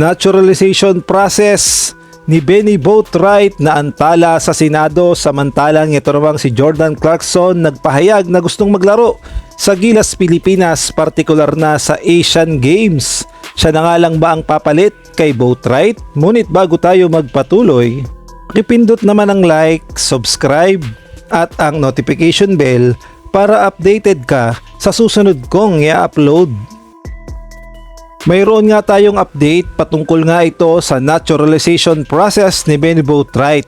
naturalization process ni Benny Boatwright na antala sa Senado, samantalang ito namang si Jordan Clarkson nagpahayag na gustong maglaro sa Gilas Pilipinas, partikular na sa Asian Games. Siya na nga lang ba ang papalit kay Boatwright? Ngunit bago tayo magpatuloy, pakipindot naman ang like, subscribe at ang notification bell para updated ka sa susunod kong i-upload. Mayroon nga tayong update patungkol nga ito sa naturalization process ni Benny Boatwright,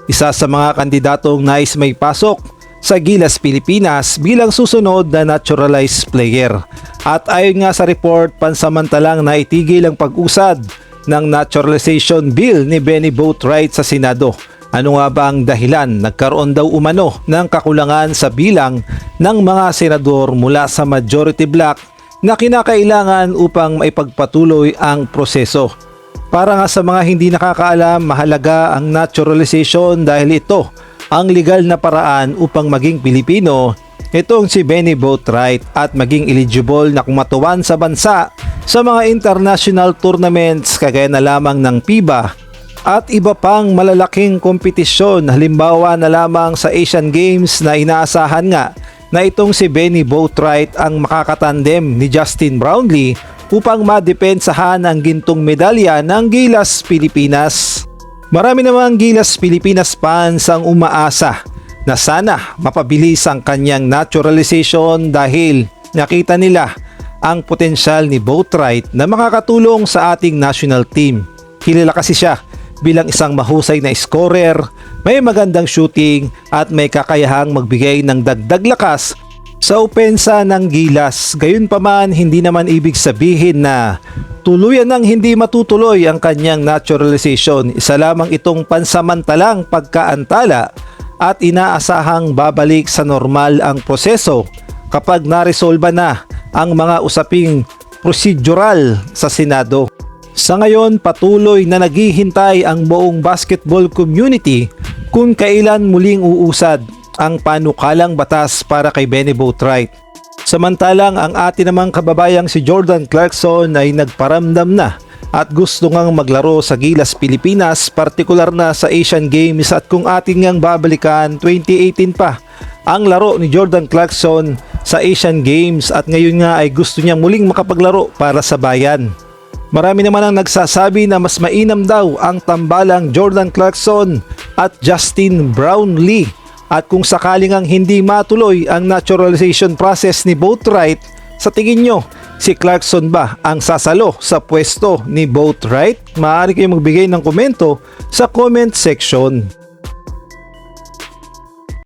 isa sa mga kandidatong nais may pasok sa Gilas Pilipinas bilang susunod na naturalized player. At ayon nga sa report, pansamantalang naitigil ang pag-usad ng naturalization bill ni Benny Boatwright sa Senado. Ano nga ba ang dahilan? Nagkaroon daw umano ng kakulangan sa bilang ng mga senador mula sa majority bloc na kinakailangan upang maipagpatuloy ang proseso. Para nga sa mga hindi nakakaalam, mahalaga ang naturalization dahil ito ang legal na paraan upang maging Pilipino itong si Benny Boatwright at maging eligible na kumatuwan sa bansa sa mga international tournaments kagaya na lamang ng FIBA at iba pang malalaking kompetisyon, halimbawa na lamang sa Asian Games na inaasahan nga na itong si Benny Boatwright ang makakatandem ni Justin Brownlee upang madepensahan ang gintong medalya ng Gilas Pilipinas. Marami namang Gilas Pilipinas fans ang umaasa na sana mapabilis ang kanyang naturalization dahil nakita nila ang potensyal ni Boatwright na makakatulong sa ating national team. Kilala kasi siya bilang isang mahusay na scorer, may magandang shooting at may kakayahang magbigay ng dagdag lakas sa opensa ng Gilas. Gayunpaman, hindi naman ibig sabihin na tuluyan nang hindi matutuloy ang kanyang naturalization. Isa lamang itong pansamantalang pagkaantala at inaasahang babalik sa normal ang proseso kapag naresolba na ang mga usaping procedural sa Senado. Sa ngayon, patuloy na naghihintay ang buong basketball community kung kailan muling uusad ang panukalang batas para kay Benny Boatwright. Samantalang ang atin namang kababayang si Jordan Clarkson ay nagparamdam na at gusto ngang maglaro sa Gilas Pilipinas, partikular na sa Asian Games, at kung atin ngang babalikan 2018 pa ang laro ni Jordan Clarkson sa Asian Games at ngayon nga ay gusto niyang muling makapaglaro para sa bayan. Marami naman ang nagsasabi na mas mainam daw ang tambalang Jordan Clarkson at Justin Brownlee. At kung sakaling ang hindi matuloy ang naturalization process ni Boatwright, sa tingin nyo, si Clarkson ba ang sasalo sa pwesto ni Boatwright? Maaari kayong magbigay ng komento sa comment section.